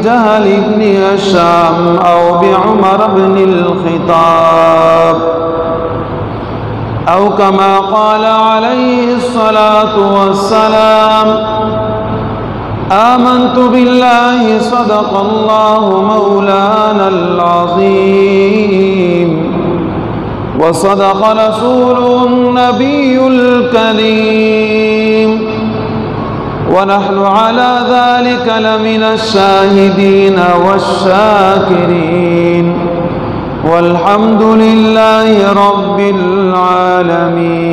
جهل بن هشام أو بعمر بن الخطاب أو كما قال عليه الصلاة والسلام آمنت بالله صدق الله مولانا العظيم وصدق رسوله النبي الكريم ونحن على ذلك لمن الشاهدين والشاكرين والحمد لله رب العالمين.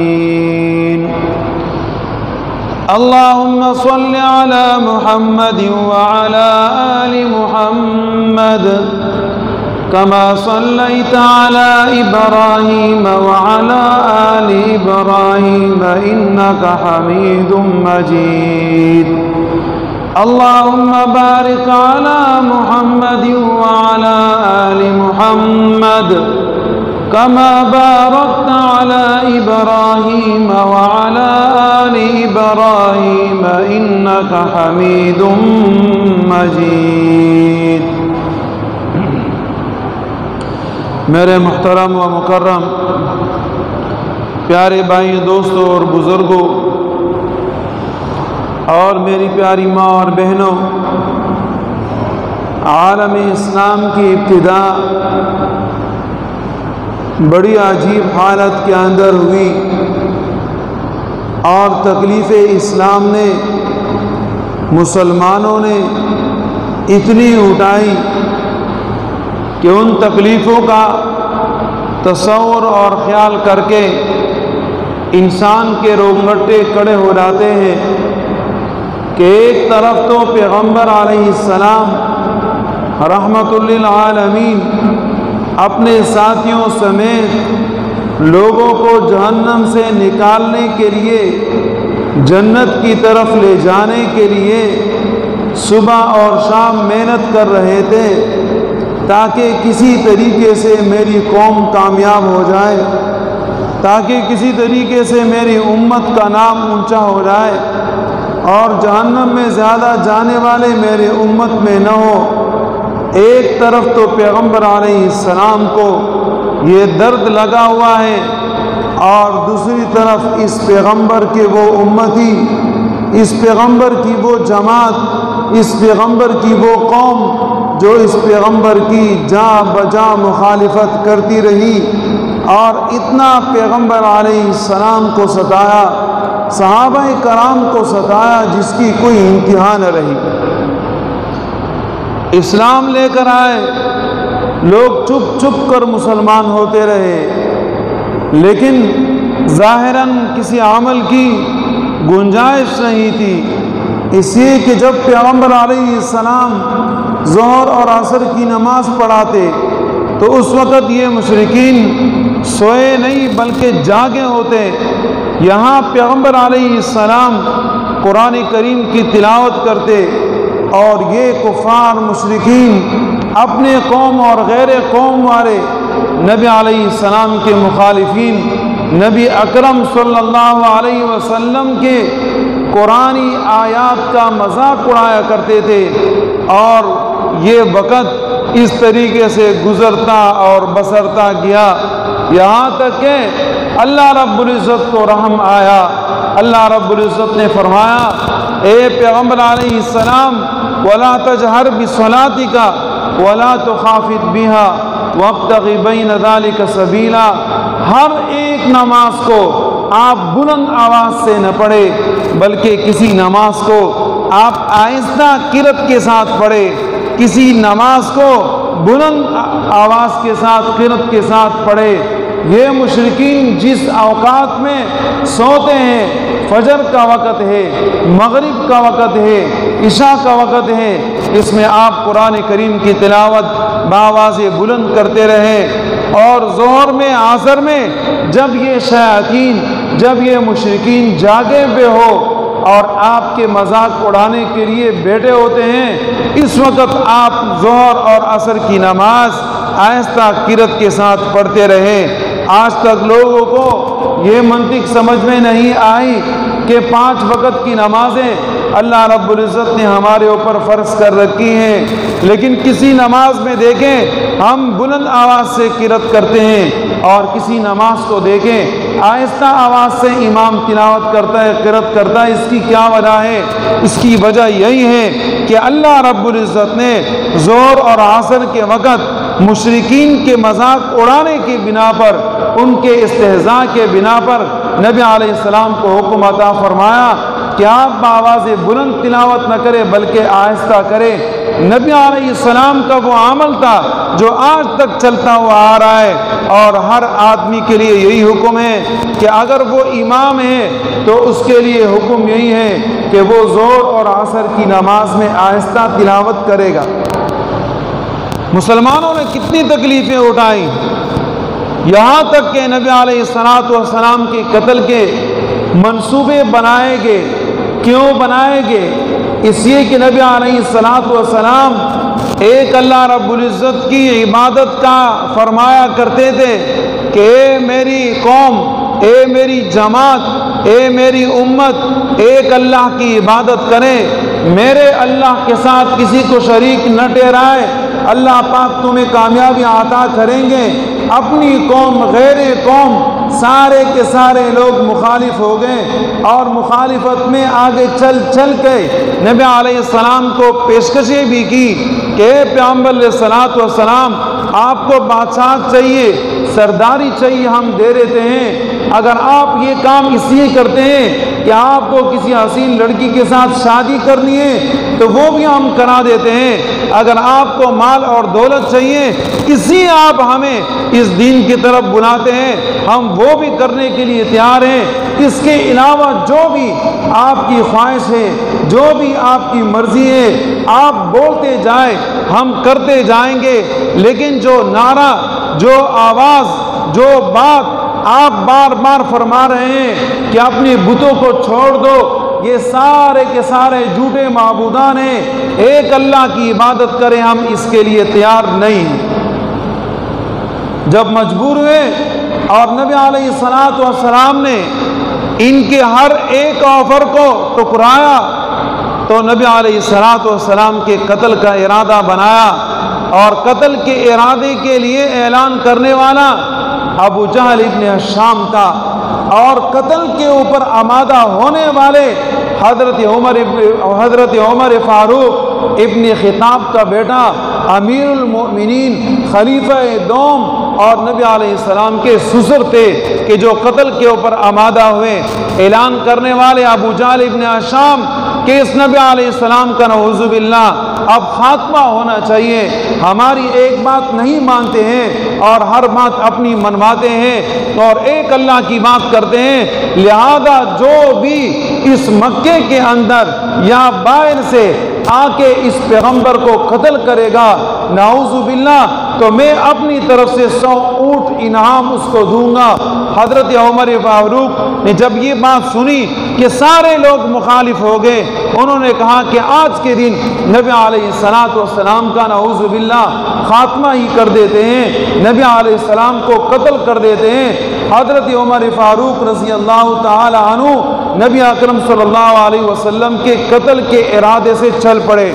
اللهم صل على محمد وعلى آل محمد كما صليت على إبراهيم وعلى آل إبراهيم إنك حميد مجيد. اللهم بارك على محمد وعلى آل محمد كما باركت على إبراهيم وعلى آل إبراهيم إنك حميد مجيد. میرے محترم و مکرم پیارے بھائی دوستوں اور بزرگوں اور میری پیاری ماں اور بہنوں، عالم اسلام کی ابتدا بڑی عجیب حالت کے اندر ہوئی اور تکلیف اسلام نے مسلمانوں نے اتنی اٹھائی کہ ان تکلیفوں کا تصور اور خیال کر کے انسان کے رونگٹے کھڑے ہو جاتے ہیں کہ ایک طرف تو پیغمبر علیہ السلام رحمت للعالمین اپنے ساتھیوں سمیت لوگوں کو جہنم سے نکالنے کے لیے جنت کی طرف لے جانے کے لیے صبح اور شام محنت کر رہے تھے تاکہ کسی طریقے سے میری قوم کامیاب ہو جائے، تاکہ کسی طریقے سے میری امت کا نام اونچا ہو جائے اور جہنم میں زیادہ جانے والے میرے امت میں نہ ہو۔ ایک طرف تو پیغمبر علیہ السلام کو یہ درد لگا ہوا ہے اور دوسری طرف اس پیغمبر کے وہ امتی، اس پیغمبر کی وہ جماعت، اس پیغمبر کی وہ قوم جو اس پیغمبر کی جاں بجاں مخالفت کرتی رہی اور اتنا پیغمبر علیہ السلام کو ستایا، صحابہ کرام کو ستایا جس کی کوئی انتہا نہ رہی۔ اسلام لے کر آئے، لوگ چھپ چھپ کر مسلمان ہوتے رہے، لیکن ظاہراً کسی عمل کی گنجائش نہیں تھی، اس لیے کہ جب پیغمبر علیہ السلام ظہر اور عصر کی نماز پڑھاتے تو اس وقت یہ مشرکین سوئے نہیں بلکہ جاگے ہوتے۔ یہاں پیغمبر علیہ السلام قرآن کریم کی تلاوت کرتے اور یہ کفار مشرکین اپنے قوم اور غیر قوم والے نبی علیہ السلام کے مخالفین نبی اکرم صلی اللہ علیہ وسلم کے قرآنی آیات کا مذاق اڑایا کرتے تھے اور یہ وقت اس طریقے سے گزرتا اور بسرتا گیا یہاں تک کہ اللہ رب العزت کو رحم آیا۔ اللہ رب العزت نے فرمایا، اے پیغمبر علیہ السلام وَلَا تَجْهَرْ بِصَلَاتِكَ وَلَا تُخَافِتْ بِهَا وَابْتَغِ بَيْنَ ذَلِكَ سَبِيلًا۔ ہر ایک نماز کو آپ بلند آواز سے نہ پڑھے بلکہ کسی نماز کو آپ آہستہ قرت کے ساتھ پڑھے، کسی نماز کو بلند آواز کے ساتھ قرت کے ساتھ پڑھے۔ یہ مشرکین جس اوقات میں سوتے ہیں، فجر کا وقت ہے، مغرب کا وقت ہے، عشاء کا وقت ہے، اس میں آپ قرآن کریم کی تلاوت بآواز بلند کرتے رہے۔ اور ظہر میں عصر میں جب یہ شیاطین، جب یہ مشرکین جاگے ہوئے ہو اور آپ کے مذاق اڑانے کے لیے بیٹھے ہوتے ہیں، اس وقت آپ ظہر اور عصر کی نماز آہستہ قرت کے ساتھ پڑھتے رہے۔ آج تک لوگوں کو یہ منطق سمجھ میں نہیں آئی کہ 5 وقت کی نمازیں اللہ رب العزت نے ہمارے اوپر فرض کر رکھی ہیں، لیکن کسی نماز میں دیکھیں ہم بلند آواز سے قرات کرتے ہیں اور کسی نماز کو دیکھیں آہستہ آواز سے امام تلاوت کرتا ہے، قرات کرتا ہے۔ اس کی کیا وجہ ہے؟ اس کی وجہ یہی ہے کہ اللہ رب العزت نے ظہر اور عصر کے وقت مشرکین کے مذاق اڑانے کی بنا پر، ان کے استہزاء کے بنا پر نبی علیہ السلام کو حکم عطا فرمایا کہ آپ بآواز بلند تلاوت نہ کریں بلکہ آہستہ کریں۔ نبی علیہ السلام کا وہ عمل تھا جو آج تک چلتا ہوا آ رہا ہے، اور ہر آدمی کے لیے یہی حکم ہے کہ اگر وہ امام ہے تو اس کے لیے حکم یہی ہے کہ وہ ظہر اور عصر کی نماز میں آہستہ تلاوت کرے گا۔ مسلمانوں نے کتنی تکلیفیں اٹھائیں، یہاں تک کہ نبی علیہ السلام کے قتل کے منصوبے بنائے گئے۔ کیوں بنائے گئے؟ اس لیے کہ نبی علیہ السلام ایک اللہ رب العزت کی عبادت کا فرمایا کرتے تھے کہ اے میری قوم، اے میری جماعت، اے میری امت، ایک اللہ کی عبادت کریں، میرے اللہ کے ساتھ کسی کو شریک نہ ٹھہرائے، اللہ پاک تمہیں کامیابی عطا کریں گے۔ اپنی قوم، غیر قوم، سارے کے سارے لوگ مخالف ہو گئے، اور مخالفت میں آگے چل چل کے نبی علیہ السلام کو پیشکشیں بھی کی کہ اے پیغمبر علیہ السلام، آپ کو بادشاہ چاہیے، سرداری چاہیے، ہم دے دیتے ہیں۔ اگر آپ یہ کام اس لیے کرتے ہیں کہ آپ کو کسی حسین لڑکی کے ساتھ شادی کرنی ہے تو وہ بھی ہم کرا دیتے ہیں۔ اگر آپ کو مال اور دولت چاہیے، اس لیے آپ ہمیں اس دین کی طرف بلاتے ہیں، ہم وہ بھی کرنے کے لیے تیار ہیں۔ اس کے علاوہ جو بھی آپ کی خواہش ہے، جو بھی آپ کی مرضی ہے، آپ بولتے جائیں، ہم کرتے جائیں گے۔ لیکن جو نعرہ، جو آواز، جو بات آپ بار بار فرما رہے ہیں کہ اپنے بتوں کو چھوڑ دو، یہ سارے کے سارے جھوٹے معبودان ہیں، ایک اللہ کی عبادت کریں، ہم اس کے لیے تیار نہیں ہیں۔ جب مجبور ہوئے اور نبی علیہ السلام نے ان کے ہر ایک آفر کو ٹکرایا تو نبی علیہ السلام کے قتل کا ارادہ بنایا، اور قتل کے ارادے کے لیے اعلان کرنے والا ابو جہل ابن ہشام تھا، اور قتل کے اوپر آمادہ ہونے والے حضرت عمر فاروق ابن خطاب کا بیٹا، امیر المؤمنین، خلیفہ دوم، اور نبی علیہ السلام کے سسر تھے کہ جو قتل کے اوپر آمادہ ہوئے۔ اعلان کرنے والے ابو جہل ابن ہشام کہ اس نبی علیہ السلام کا نعوذ باللہ اب خاتمہ ہونا چاہیے، ہماری ایک بات نہیں مانتے ہیں اور ہر بات اپنی منواتے ہیں اور ایک اللہ کی بات کرتے ہیں، لہذا جو بھی اس مکے کے اندر یا باہر سے آ کے اس پیغمبر کو قتل کرے گا، نعوذ باللہ، تو میں اپنی طرف سے 100 اونٹ انعام اس کو دوں گا۔ حضرت عمر فاروق نے جب یہ بات سنی کہ سارے لوگ مخالف ہو گئے، انہوں نے کہا کہ آج کے دن نبی علیہ السلام کا نعوذ باللہ خاتمہ ہی کر دیتے ہیں، نبی علیہ السلام کو قتل کر دیتے ہیں۔ حضرت عمر فاروق رضی اللہ تعالی عنہ نبی اکرم صلی اللہ علیہ وسلم کے قتل کے ارادے سے چل پڑے،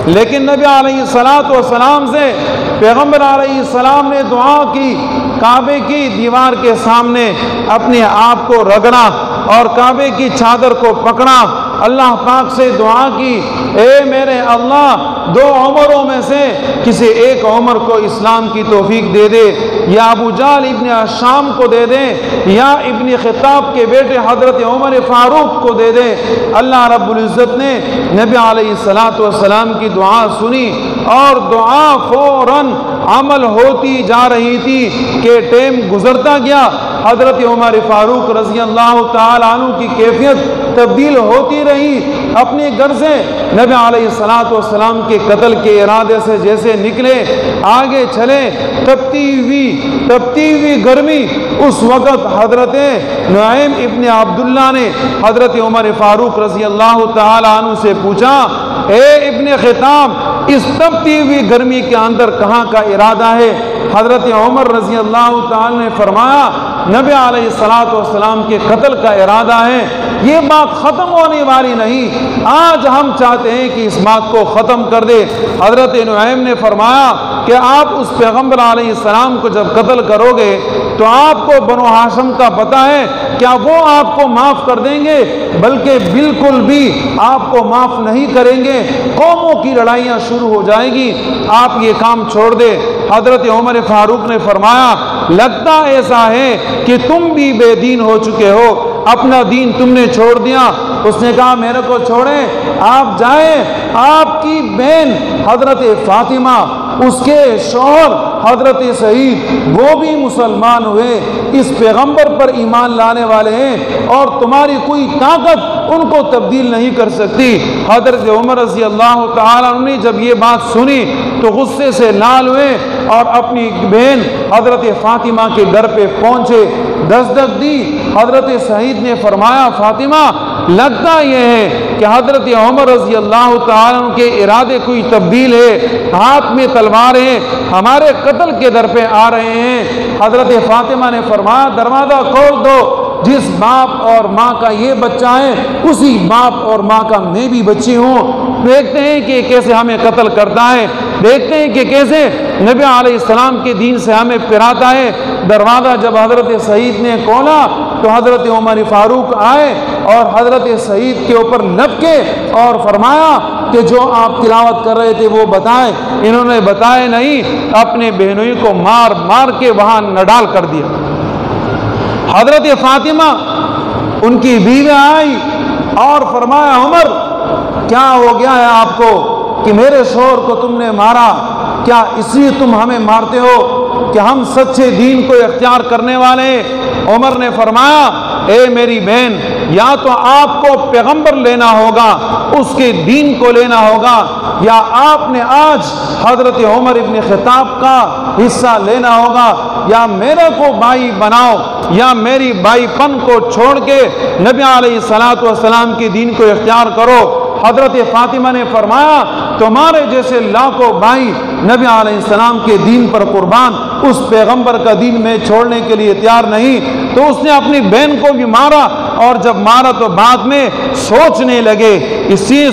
لیکن نبی علیہ السلام سے پیغمبر علیہ السلام نے دعا کی، کعبے کی دیوار کے سامنے اپنے آپ کو رگڑا اور کعبے کی چادر کو پکڑا، اللہ پاک سے دعا کی، اے میرے اللہ، 2 عمروں میں سے کسی ایک عمر کو اسلام کی توفیق دے دے، یا ابو جہل ابن ہشام کو دے دے، یا ابن خطاب کے بیٹے حضرت عمر فاروق کو دے دے۔ اللہ رب العزت نے نبی علیہ السلام کی دعا سنی، اور دعا فوراً عمل ہوتی جا رہی تھی کہ ٹائم گزرتا گیا، حضرت عمر فاروق رضی اللہ تعالی عنہ کی کیفیت تبدیل ہوتی رہی۔ اپنے گھر سے نبی علیہ السلام کے قتل کے ارادے سے جیسے نکلے، آگے چلے، تپتی ہوئی گرمی، اس وقت حضرت نعیم ابن عبداللہ نے حضرت عمر فاروق رضی اللہ تعالی عنہ سے پوچھا، اے ابن خطاب، اس تپتی ہوئی گرمی کے اندر کہاں کا ارادہ ہے؟ حضرت عمر رضی اللہ تعالی نے فرمایا نبی علیہ الصلوۃ والسلام کے قتل کا ارادہ ہے، یہ بات ختم ہونے والی نہیں، آج ہم چاہتے ہیں کہ اس بات کو ختم کر دے۔ حضرت نعیم نے فرمایا کہ آپ اس پیغمبر علیہ السلام کو جب قتل کرو گے تو آپ کو بنو ہاشم کا پتہ ہے، کیا وہ آپ کو معاف کر دیں گے؟ بلکہ بالکل بھی آپ کو معاف نہیں کریں گے، قوموں کی لڑائیاں شروع ہو جائے گی، آپ یہ کام چھوڑ دے۔ حضرت عمر فاروق نے فرمایا لگتا ایسا ہے کہ تم بھی بے دین ہو چکے ہو، اپنا دین تم نے چھوڑ دیا۔ اس نے کہا میرے کو چھوڑیں، آپ جائیں، آپ کی بہن حضرت فاطمہ، اس کے شوہر حضرت سعید، وہ بھی مسلمان ہوئے، اس پیغمبر پر ایمان لانے والے ہیں، اور تمہاری کوئی طاقت ان کو تبدیل نہیں کر سکتی۔ حضرت عمر رضی اللہ تعالیٰ عنہ نے جب یہ بات سنی تو غصے سے لال ہوئے اور اپنی بہن حضرت فاطمہ کے گھر پہ پہنچے، دستک دی۔ حضرت سعید نے فرمایا فاطمہ لگتا یہ ہے کہ حضرت عمر رضی اللہ تعالیٰ عنہ کے ارادے کوئی تبدیل ہے، ہاتھ میں تلوار ہے، ہمارے قتل کے در پہ آ رہے ہیں۔ حضرت فاطمہ نے فرمایا دروازہ کھول دو، جس باپ اور ماں کا یہ بچہ ہے اسی باپ اور ماں کا میں بھی بچی ہوں، دیکھتے ہیں کہ کیسے ہمیں قتل کرتا ہے، دیکھتے ہیں کہ کیسے نبی علیہ السلام کے دین سے ہمیں پھراتا ہے۔ دروازہ جب حضرت سعید نے کھولا تو حضرت عمر فاروق آئے اور حضرت سعید کے اوپر لپکے اور فرمایا کہ جو آپ تلاوت کر رہے تھے وہ بتائیں۔ انہوں نے بتائے نہیں، اپنے بہنوئی کو مار مار کے وہاں نڈال کر دیا۔ حضرت فاطمہ ان کی بیوی آئی اور فرمایا عمر کیا ہو گیا ہے آپ کو کہ میرے شوہر کو تم نے مارا؟ کیا اس لیے تم ہمیں مارتے ہو کہ ہم سچے دین کو اختیار کرنے والے ہیں؟ عمر نے فرمایا اے میری بہن، یا تو آپ کو پیغمبر لینا ہوگا، اس کے دین کو لینا ہوگا، یا آپ نے آج حضرت عمر ابن خطاب کا حصہ لینا ہوگا، یا میرے کو بھائی بناؤ، یا میری بھائی پن کو چھوڑ کے نبی علیہ الصلوۃ والسلام کے دین کو اختیار کرو۔ حضرت فاطمہ نے فرمایا تمہارے جیسے لاکھوں بھائی نبی علیہ السلام کے دین پر قربان، اس پیغمبر کا دین میں چھوڑنے کے لیے تیار نہیں۔ تو اس نے اپنی بہن کو بھی مارا، اور جب مارا تو بعد میں سوچنے لگے،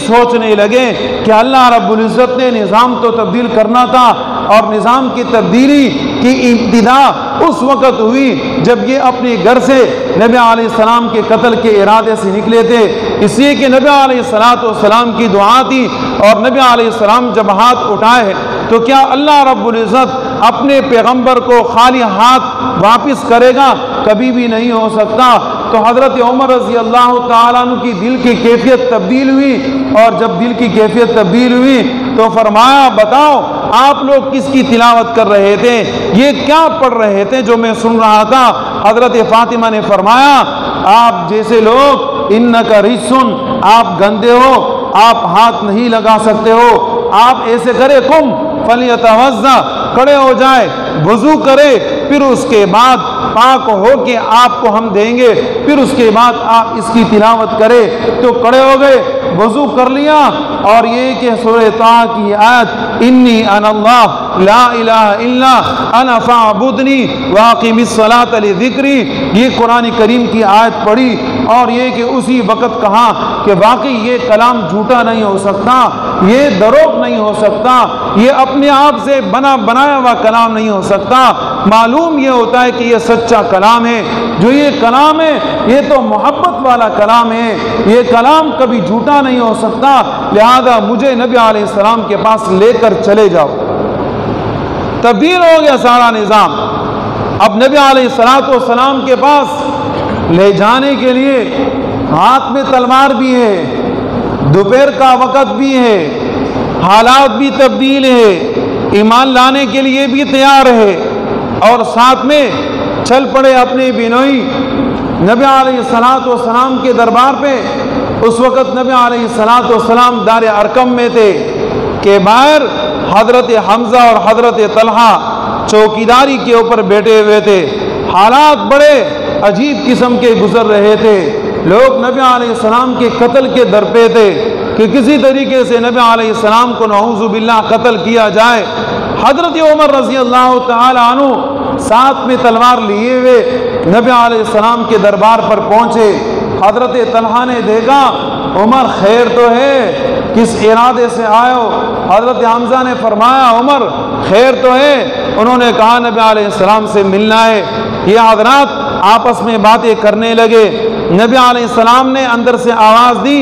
سوچنے لگے کہ اللہ رب العزت نے نظام تو تبدیل کرنا تھا، اور نظام کی تبدیلی کی ابتدا اس وقت ہوئی جب یہ اپنے گھر سے نبی علیہ السلام کے قتل کے ارادے سے نکلے تھے، اس لیے کہ نبی علیہ السلام کی دعا تھی، اور نبی علیہ السلام جب ہاتھ اٹھائے تو کیا اللہ رب العزت اپنے پیغمبر کو خالی ہاتھ واپس کرے گا؟ کبھی بھی نہیں ہو سکتا۔ تو حضرت عمر رضی اللہ تعالیٰ عنہ کی دل کی کیفیت تبدیل ہوئی، اور جب دل کی کیفیت تبدیل ہوئی تو فرمایا بتاؤ آپ لوگ کس کی تلاوت کر رہے تھے، یہ کیا پڑھ رہے تھے جو میں سن رہا تھا؟ حضرت فاطمہ نے فرمایا آپ جیسے لوگ انک رجسن، آپ گندے ہو، آپ ہاتھ نہیں لگا سکتے ہو، آپ ایسے کرے قم فلیتوضا، کھڑے ہو جائے، وضو کرے، پھر اس کے بعد پاک ہو کے آپ کو ہم دیں گے، پھر اس کے بعد آپ اس کی تلاوت کرے۔ تو کھڑے ہو گئے، وضو کر لیا، اور یہ کہ سورہ طٰہٰ کی آیت انی انا اللہ لا الہ الا انا فاعبدنی واقم الصلاۃ لذکری، یہ قرآن کریم کی آیت پڑھی، اور یہ کہ اسی وقت کہا کہ واقعی یہ کلام جھوٹا نہیں ہو سکتا، یہ دروغ نہیں ہو سکتا، یہ اپنے آپ سے بنایا ہوا کلام نہیں ہو سکتا، معلوم یہ ہوتا ہے کہ یہ سچا کلام ہے، جو یہ کلام ہے یہ تو محبت والا کلام ہے، یہ کلام کبھی جھوٹا نہیں ہو سکتا، لہذا مجھے نبی علیہ السلام کے پاس لے کر چلے جاؤ۔ تبدیل ہو گیا سارا نظام، اب نبی علیہ السلام کے پاس لے جانے کے لیے ہاتھ میں تلوار بھی ہے، دوپہر کا وقت بھی ہے، حالات بھی تبدیل ہے، ایمان لانے کے لیے بھی تیار ہے، اور ساتھ میں چل پڑے اپنے بینوئی نبی علیہ السلام کے دربار پہ۔ اس وقت نبی علیہ السلام دار ارقم میں تھے کہ باہر حضرت حمزہ اور حضرت طلحہ چوکیداری کے اوپر بیٹھے ہوئے تھے، حالات بڑے عجیب قسم کے گزر رہے تھے، لوگ نبی علیہ السلام کے قتل کے در پہ تھے کہ کسی طریقے سے نبی علیہ السلام کو نعوذ باللہ قتل کیا جائے۔ حضرت عمر رضی اللہ تعالی عنہ ساتھ میں تلوار لیے ہوئے نبی علیہ السلام کے دربار پر پہنچے۔ حضرت طلحہ نے دیکھا عمر خیر تو ہے، کس ارادے سے آئے ہو؟ حضرت حمزہ نے فرمایا عمر خیر تو ہے۔ انہوں نے کہا نبی علیہ السلام سے ملنا ہے۔ یہ حضرات آپس میں باتیں کرنے لگے۔ نبی علیہ السلام نے اندر سے آواز دی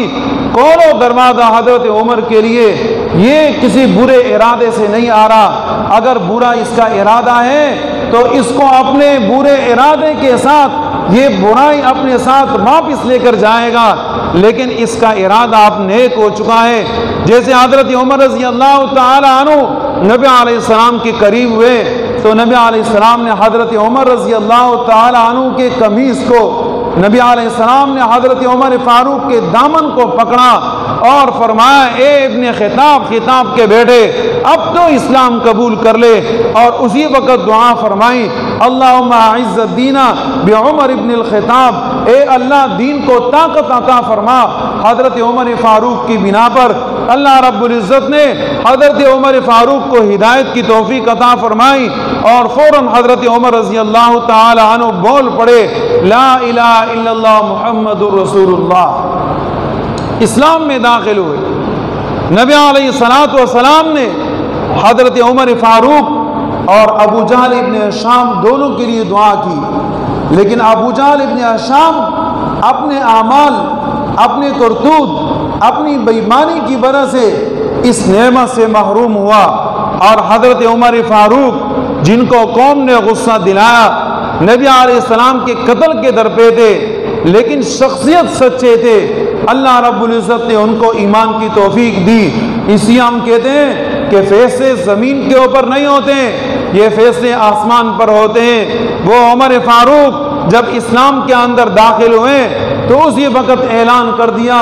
کھولو دروازہ حضرت عمر کے لیے، یہ کسی برے ارادے سے نہیں آ رہا، اگر برا اس کا ارادہ ہے تو اس کو اپنے برے ارادے کے ساتھ یہ برائی اپنے ساتھ واپس لے کر جائے گا، لیکن اس کا ارادہ اب نیک ہو چکا ہے۔ جیسے حضرت عمر رضی اللہ تعالی عنہ نبی علیہ السلام کے قریب ہوئے تو نبی علیہ السلام نے حضرت عمر رضی اللہ تعالی عنہ کے قمیص کو، نبی علیہ السلام نے حضرت عمر فاروق کے دامن کو پکڑا اور فرمایا اے ابن خطاب کے بیٹے اب تو اسلام قبول کر لے، اور اسی وقت دعا فرمائی اللہم اعز الدین بعمر ابن الخطاب، اے اللہ دین کو طاقت عطا فرما حضرت عمر فاروق کی بنا پر۔ اللہ رب العزت نے حضرت عمر فاروق کو ہدایت کی توفیق عطا فرمائی اور فوراً حضرت عمر رضی اللہ تعالی عنہ بول پڑے لا الہ الا اللہ محمد رسول اللہ، اسلام میں داخل ہوئے۔ نبی علیہ السلام نے حضرت عمر فاروق اور ابو جہل ابن ہشام دونوں کے لیے دعا کی، لیکن ابو جہل ابن ہشام اپنے اعمال، اپنے کرتوت، اپنی بےایمانی کی وجہ سے اس نعمت سے محروم ہوا، اور حضرت عمر فاروق جن کو قوم نے غصہ دلایا، نبی علیہ السلام کے قتل کے در پہ تھے لیکن شخصیت سچے تھے، اللہ رب العزت نے ان کو ایمان کی توفیق دی۔ اسی ہم کہتے ہیں کہ فیصلے زمین کے اوپر نہیں ہوتے ہیں، یہ فیصلے آسمان پر ہوتے ہیں۔ وہ عمر فاروق جب اسلام کے اندر داخل ہوئے تو اسی وقت اعلان کر دیا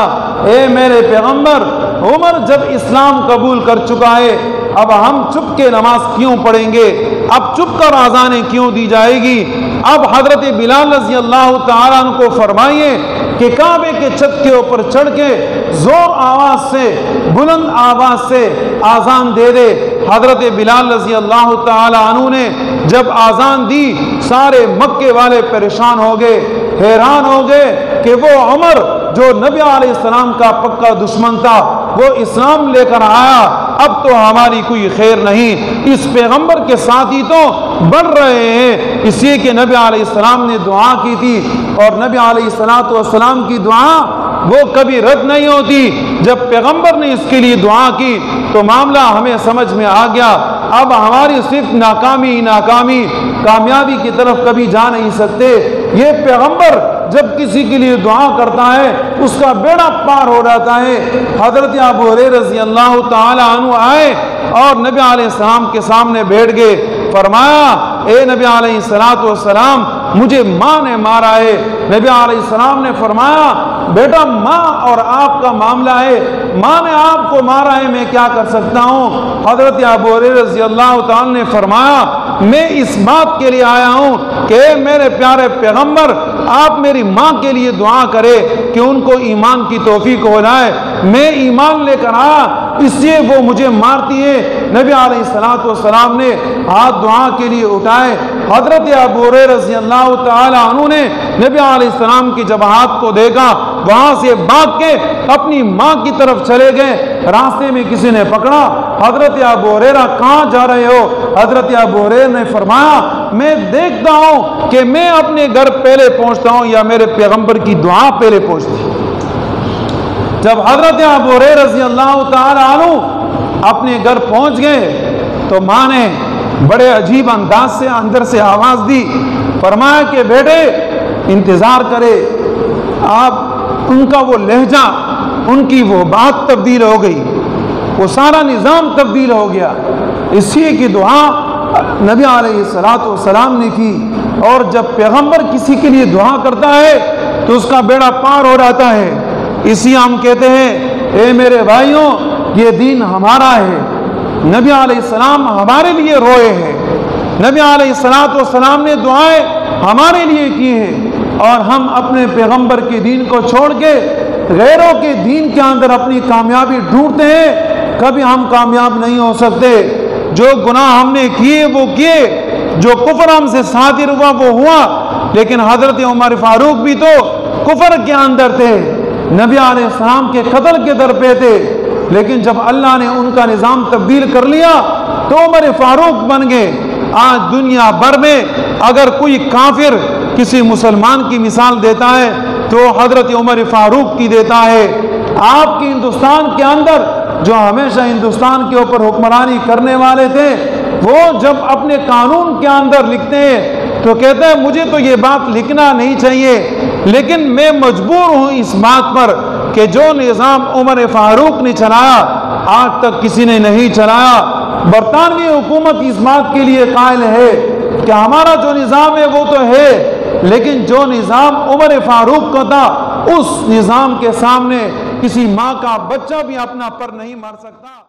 اے میرے پیغمبر، عمر جب اسلام قبول کر چکا ہے اب ہم چھپ کے نماز کیوں پڑھیں گے، اب چھپ کر اذانیں کیوں دی جائے گی؟ اب حضرت بلال رضی اللہ تعالیٰ عنہ کو فرمائیے کہ کعبے کے چھت کے اوپر چڑھ کے زور آواز سے، بلند آواز سے آذان دے دے۔ حضرت بلال رضی اللہ تعالی عنہ نے جب آذان دی سارے مکے والے پریشان ہو گئے، حیران ہو گئے کہ وہ عمر جو نبی علیہ السلام کا پکا دشمن تھا وہ اسلام لے کر آیا، اب تو ہماری کوئی خیر نہیں، اس پیغمبر کے ساتھی تو بڑھ رہے ہیں۔ اس لیے کہ نبی علیہ السلام نے دعا کی تھی اور نبی علیہ السلام کی دعا وہ کبھی رد نہیں ہوتی۔ جب پیغمبر نے اس کے لیے دعا کی تو معاملہ ہمیں سمجھ میں آ گیا، اب ہماری صرف ناکامی کامیابی کی طرف کبھی جا نہیں سکتے۔ یہ پیغمبر جب کسی کے لیے دعا کرتا ہے اس کا بیڑا پار ہو جاتا ہے۔ حضرت ابو ہریرہ رضی اللہ تعالی عنہ آئے اور نبی علیہ السلام کے سامنے بیٹھ گئے، فرمایا اے نبی علیہ السلام مجھے ماں نے مارا ہے۔ نبی علیہ السلام نے فرمایا بیٹا ماں اور آپ کا معاملہ ہے، ماں نے آپ کو مارا ہے میں کیا کر سکتا ہوں؟ حضرت ابو ہریرہ رضی اللہ تعالی نے فرمایا میں اس بات کے لیے آیا ہوں کہ میرے پیارے پیغمبر آپ میری ماں کے لیے دعا کرے کہ ان کو ایمان کی توفیق ہو جائے، میں ایمان لے کر آیا اس لیے وہ مجھے مارتی ہے۔ نبی علیہ السلام نے ہاتھ دعا کے لیے اٹھائے۔ حضرت ابو ہریرہ رضی اللہ تعالی عنہ نے نبی علیہ السلام کی جب ہاتھ کو دیکھا وہاں سے بھاگ کے اپنی ماں کی طرف چلے گئے۔ راستے میں کسی نے پکڑا، حضرت ابو ہریرہ کہاں جا رہے ہو؟ حضرت ابو ہریرہ نے فرمایا میں دیکھتا ہوں کہ میں اپنے گھر پہلے پہنچتا ہوں یا میرے پیغمبر کی دعا پہلے پہنچتی ہے۔ جب حضرت ابو ہریرہ رضی اللہ تعالی عنہ اپنے گھر پہنچ گئے تو ماں نے بڑے عجیب انداز سے اندر سے آواز دی، فرمایا کہ بیٹے انتظار کرے۔ آپ ان کا وہ لہجہ، ان کی وہ بات تبدیل ہو گئی، وہ سارا نظام تبدیل ہو گیا۔ اسی کی دعا نبی علیہ السلام نے کی، اور جب پیغمبر کسی کے لیے دعا کرتا ہے تو اس کا بیڑا پار ہو جاتا ہے۔ اسی ہم کہتے ہیں اے میرے بھائیوں یہ دین ہمارا ہے، نبی علیہ السلام ہمارے لیے روئے ہیں، نبی علیہ السلام نے دعائیں ہمارے لیے کی ہیں، اور ہم اپنے پیغمبر کے دین کو چھوڑ کے غیروں کے دین کے اندر اپنی کامیابی ڈھونڈتے ہیں، کبھی ہم کامیاب نہیں ہو سکتے۔ جو گناہ ہم نے کیے وہ کیے، جو کفر ہم سے صادر ہوا وہ ہوا، لیکن حضرت عمر فاروق بھی تو کفر کے اندر تھے، نبی علیہ السلام کے قتل کے در پہ تھے، لیکن جب اللہ نے ان کا نظام تبدیل کر لیا تو عمر فاروق بن گئے۔ آج دنیا بھر میں اگر کوئی کافر کسی مسلمان کی مثال دیتا ہے تو حضرت عمر فاروق کی دیتا ہے۔ آپ کی ہندوستان کے اندر جو ہمیشہ ہندوستان کے اوپر حکمرانی کرنے والے تھے، وہ جب اپنے قانون کے اندر لکھتے ہیں تو کہتے ہیں مجھے تو یہ بات لکھنا نہیں چاہیے، لیکن میں مجبور ہوں اس بات پر کہ جو نظام عمر فاروق نے چلایا آج تک کسی نے نہیں چلایا۔ برطانوی حکومت اس بات کے لیے قائل ہے کہ ہمارا جو نظام ہے وہ تو ہے، لیکن جو نظام عمر فاروق کا تھا اس نظام کے سامنے کسی ماں کا بچہ بھی اپنا پر نہیں مار سکتا۔